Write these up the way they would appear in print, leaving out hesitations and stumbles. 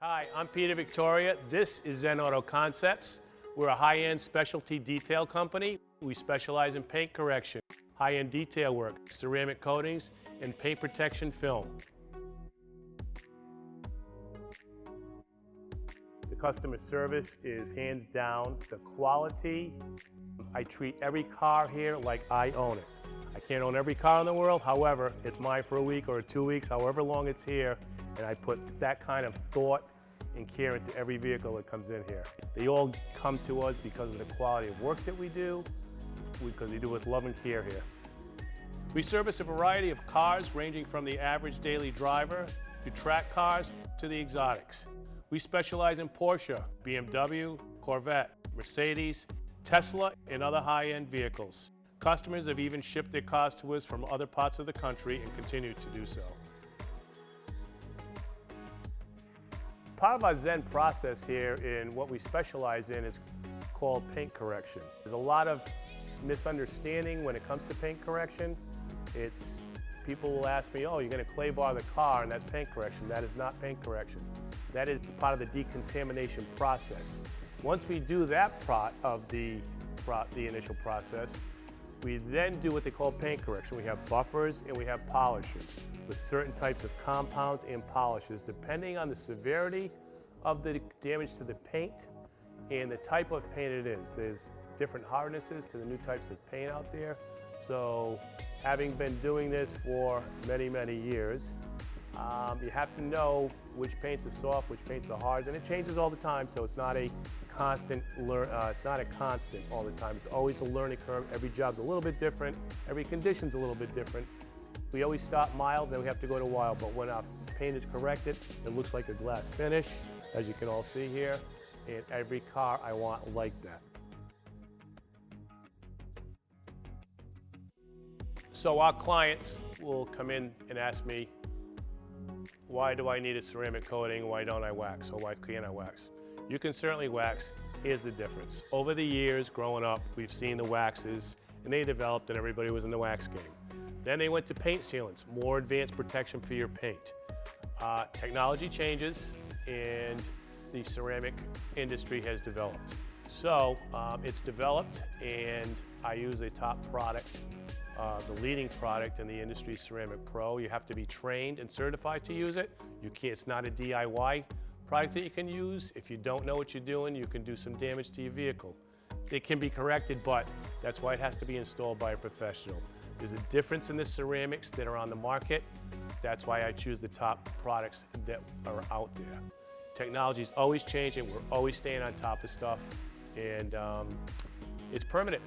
Hi, I'm Peter Victoria. This is Zen Auto Concepts. We're a high-end specialty detail company. We specialize in paint correction, high-end detail work, ceramic coatings, and paint protection film. The customer service is hands down. The quality, I treat every car here like I own it. I can't own every car in the world, however, it's mine for a week or 2 weeks, however long it's here, and I put that kind of thought and care into every vehicle that comes in here. They all come to us because of the quality of work that we do, because we do it with love and care here. We service a variety of cars ranging from the average daily driver to track cars to the exotics. We specialize in Porsche, BMW, Corvette, Mercedes, Tesla, and other high-end vehicles. Customers have even shipped their cars to us from other parts of the country and continue to do so. Part of our Zen process here in what we specialize in is called paint correction. There's a lot of misunderstanding when it comes to paint correction. People will ask me, oh, you're going to clay bar the car and that's paint correction. That is not paint correction. That is part of the decontamination process. Once we do that part of the initial process, we then do what they call paint correction. We have buffers and we have polishers with certain types of compounds and polishes depending on the severity of the damage to the paint and the type of paint it is. There's different hardnesses to the new types of paint out there. So having been doing this for many, many years, you have to know which paints are soft, which paints are hard, and it changes all the time, so it's not a constant all the time. It's always a learning curve. Every job's a little bit different. Every condition's a little bit different. We always start mild, then we have to go to wild, but when our paint is corrected, it looks like a glass finish, as you can all see here, and every car I want like that. So our clients will come in and ask me, why do I need a ceramic coating? Why don't I wax? Or why can't I wax? You can certainly wax. Here's the difference. Over the years, growing up, we've seen the waxes, and they developed and everybody was in the wax game. Then they went to paint sealants, more advanced protection for your paint. Technology changes, and the ceramic industry has developed. So it's developed, and I use a top product, the leading product in the industry, Ceramic Pro. You have to be trained and certified to use it. It's not a DIY product that you can use. If you don't know what you're doing, you can do some damage to your vehicle. It can be corrected, but that's why it has to be installed by a professional. There's a difference in the ceramics that are on the market. That's why I choose the top products that are out there. Technology is always changing. We're always staying on top of stuff, and it's permanent.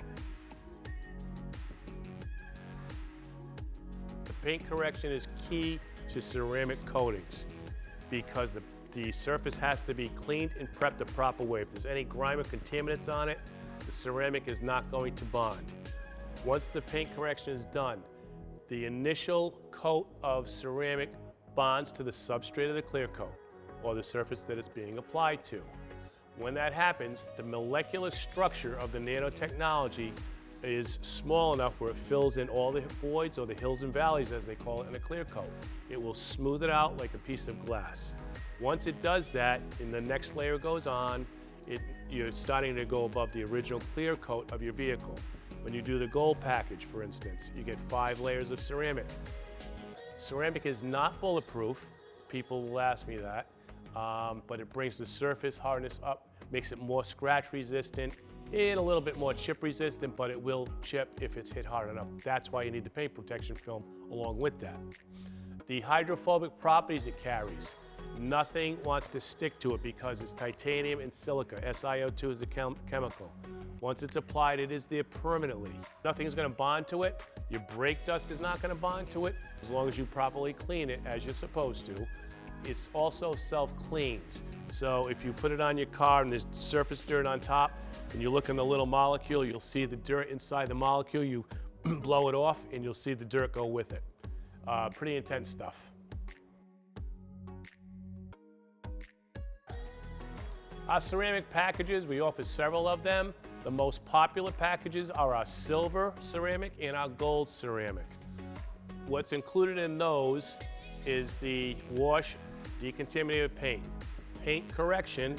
Paint correction is key to ceramic coatings because the surface has to be cleaned and prepped the proper way. If there's any grime or contaminants on it, the ceramic is not going to bond. Once the paint correction is done, the initial coat of ceramic bonds to the substrate of the clear coat or the surface that it's being applied to. When that happens, the molecular structure of the nanotechnology is small enough where it fills in all the voids, or the hills and valleys as they call it, in a clear coat. It will smooth it out like a piece of glass. Once it does that and the next layer goes on, you're starting to go above the original clear coat of your vehicle. When you do the gold package, for instance, you get 5 layers of ceramic. Ceramic is not bulletproof. People will ask me that, but it brings the surface hardness up, makes it more scratch resistant, and a little bit more chip resistant, but it will chip if it's hit hard enough. That's why you need the paint protection film along with that. The hydrophobic properties it carries, nothing wants to stick to it because it's titanium and silica. SiO2 is the chemical. Once it's applied, it is there permanently. Nothing is going to bond to it. Your brake dust is not going to bond to it as long as you properly clean it as you're supposed to. It's also self-cleans. So if you put it on your car and there's surface dirt on top, and you look in the little molecule, you'll see the dirt inside the molecule. You blow it off and you'll see the dirt go with it. Pretty intense stuff. Our ceramic packages, we offer several of them. The most popular packages are our silver ceramic and our gold ceramic. What's included in those is the wash decontaminated paint. paint correction,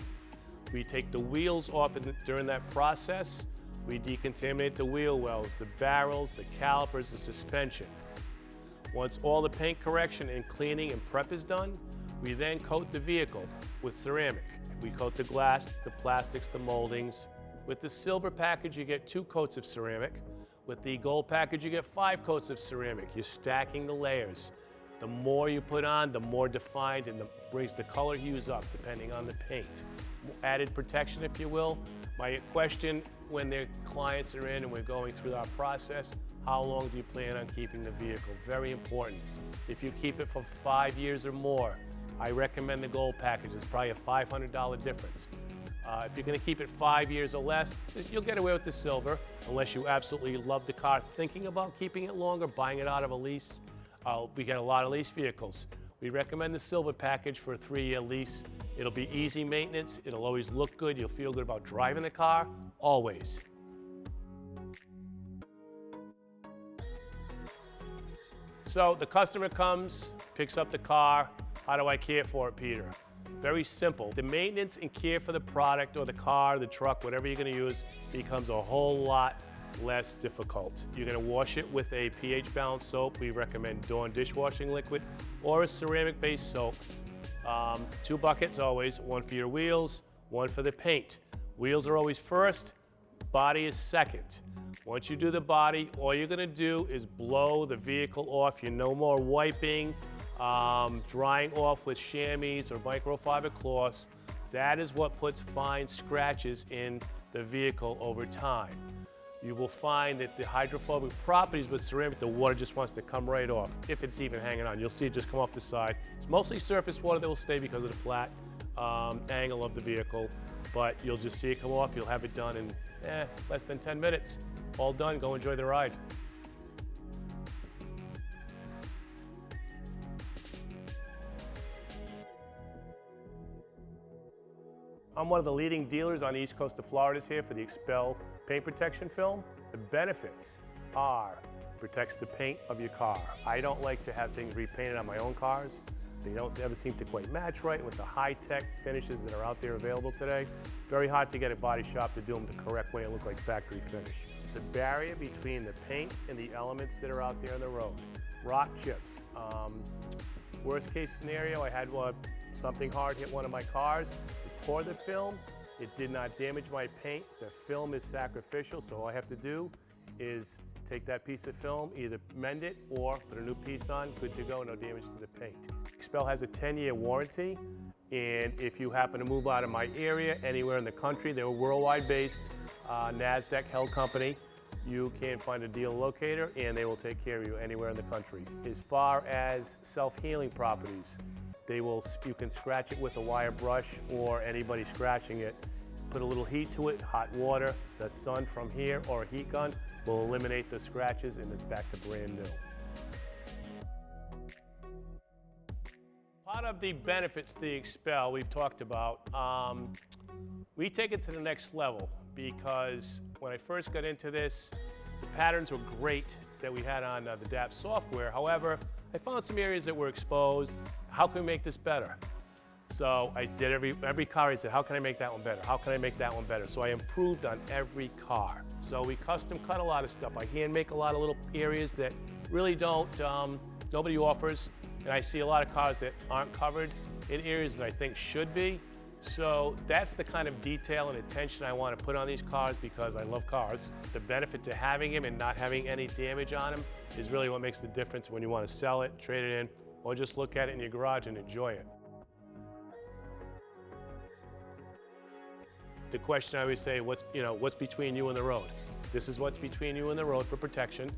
we take the wheels off during that process. We decontaminate the wheel wells, the barrels, the calipers, the suspension. Once all the paint correction and cleaning and prep is done, we then coat the vehicle with ceramic. We coat the glass, the plastics, the moldings. With the silver package, you get 2 coats of ceramic. With the gold package, you get 5 coats of ceramic. You're stacking the layers. The more you put on, the more defined and brings the color hues up depending on the paint. Added protection, if you will. My question when their clients are in and we're going through our process, how long do you plan on keeping the vehicle? Very important. If you keep it for 5 years or more, I recommend the gold package. It's probably a $500 difference. If you're going to keep it 5 years or less, you'll get away with the silver, unless you absolutely love the car, thinking about keeping it longer, buying it out of a lease. We get a lot of lease vehicles. We recommend the silver package for a 3-year lease. It'll be easy maintenance. It'll always look good. You'll feel good about driving the car, always. So the customer comes, picks up the car. How do I care for it, Peter? Very simple. The maintenance and care for the product or the car, the truck, whatever you're going to use, becomes a whole lot less difficult. You're going to wash it with a pH balanced soap. We recommend Dawn dishwashing liquid or a ceramic based soap. 2 buckets always, 1 for your wheels, 1 for the paint. Wheels are always first, body is second. Once you do the body, all you're going to do is blow the vehicle off. You're no more wiping, drying off with chamois or microfiber cloths. That is what puts fine scratches in the vehicle over time. You will find that the hydrophobic properties with ceramic, the water just wants to come right off, if it's even hanging on. You'll see it just come off the side. It's mostly surface water that will stay because of the flat angle of the vehicle, but you'll just see it come off. You'll have it done in less than 10 minutes. All done, go enjoy the ride. I'm one of the leading dealers on the east coast of Florida here for the XPEL paint protection film. The benefits are it protects the paint of your car. I don't like to have things repainted on my own cars. They don't ever seem to quite match right with the high-tech finishes that are out there available today. Very hard to get a body shop to do them the correct way and look like factory finish. It's a barrier between the paint and the elements that are out there on the road. Rock chips. Worst case scenario, I had something hard hit one of my cars. It tore the film. It did not damage my paint. The film is sacrificial, so all I have to do is take that piece of film, either mend it or put a new piece on, good to go, no damage to the paint. XPEL has a 10-year warranty, and if you happen to move out of my area, anywhere in the country, they're a worldwide based, NASDAQ held company. You can find a dealer locator and they will take care of you anywhere in the country. As far as self-healing properties, you can scratch it with a wire brush or anybody scratching it. Put a little heat to it, hot water, the sun from here or a heat gun will eliminate the scratches and it's back to brand new. Part of the benefits to the XPEL we've talked about, we take it to the next level because when I first got into this, the patterns were great that we had on the DAP software. However, I found some areas that were exposed. How can we make this better? So I did every car, I said, how can I make that one better? How can I make that one better? So I improved on every car. So we custom cut a lot of stuff. I hand make a lot of little areas that really nobody offers. And I see a lot of cars that aren't covered in areas that I think should be. So that's the kind of detail and attention I want to put on these cars because I love cars. The benefit to having them and not having any damage on them is really what makes the difference when you want to sell it, trade it in, or just look at it in your garage and enjoy it. The question I always say, what's between you and the road? This is what's between you and the road for protection.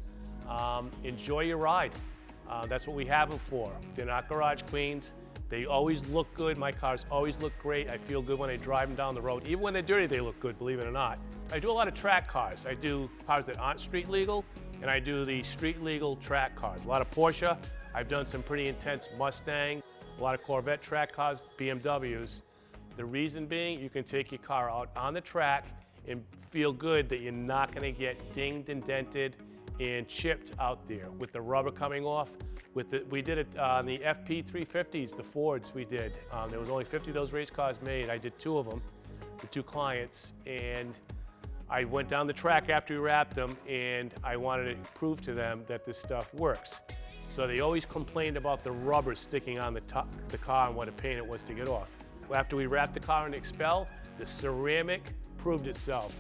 Enjoy your ride. That's what we have them for. They're not garage queens. They always look good. My cars always look great. I feel good when I drive them down the road. Even when they're dirty, they look good, believe it or not. I do a lot of track cars. I do cars that aren't street legal, and I do the street legal track cars. A lot of Porsche. I've done some pretty intense Mustang, a lot of Corvette track cars, BMWs. The reason being, you can take your car out on the track and feel good that you're not going to get dinged and dented and chipped out there with the rubber coming off. We did it on the FP350s, the Fords we did. There was only 50 of those race cars made. I did 2 of them with 2 clients, and I went down the track after we wrapped them, and I wanted to prove to them that this stuff works. So they always complained about the rubber sticking on the car and what a pain it was to get off. After we wrapped the car in Expel, the ceramic proved itself.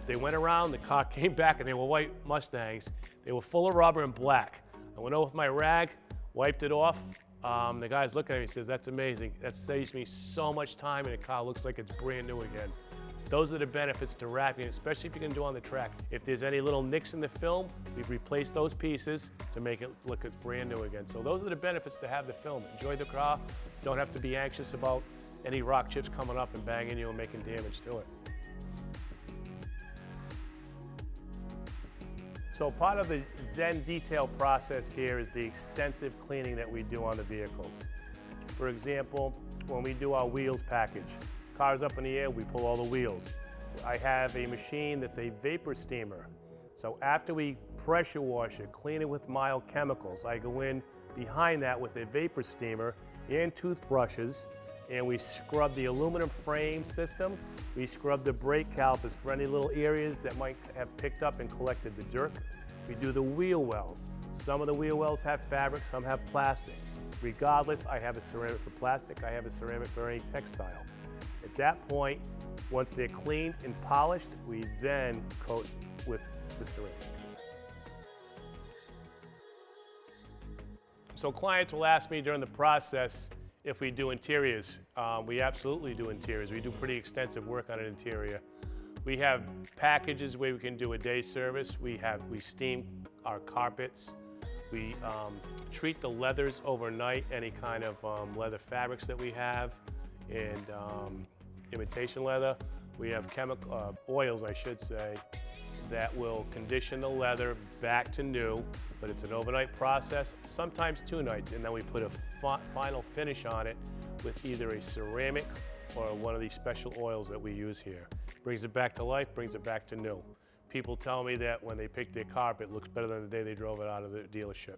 They went around, the car came back, and they were white Mustangs. They were full of rubber and black. I went over with my rag, wiped it off. The guy's looking at me and says, "That's amazing. That saves me so much time, and the car looks like it's brand new again." Those are the benefits to wrapping, especially if you're gonna do on the track. If there's any little nicks in the film, we've replaced those pieces to make it look it's brand new again. So those are the benefits to have the film. Enjoy the car, don't have to be anxious about any rock chips coming up and banging you and making damage to it. So part of the Zen detail process here is the extensive cleaning that we do on the vehicles. For example, when we do our wheels package, car's up in the air, we pull all the wheels. I have a machine that's a vapor steamer. So after we pressure wash it, clean it with mild chemicals, I go in behind that with a vapor steamer and toothbrushes, and we scrub the aluminum frame system. We scrub the brake calipers for any little areas that might have picked up and collected the dirt. We do the wheel wells. Some of the wheel wells have fabric, some have plastic. Regardless, I have a ceramic for plastic, I have a ceramic for any textile. At that point, once they're cleaned and polished, we then coat with the ceramic. So clients will ask me during the process if we do interiors. We absolutely do interiors. We do pretty extensive work on an interior. We have packages where we can do a day service. We steam our carpets. We treat the leathers overnight, any kind of leather fabrics that we have, and imitation leather. We have chemical oils, I should say, that will condition the leather back to new, but it's an overnight process, sometimes 2 nights, and then we put a final finish on it with either a ceramic or one of these special oils that we use here. Brings it back to life, brings it back to new. People tell me that when they pick their carpet, it looks better than the day they drove it out of the dealership.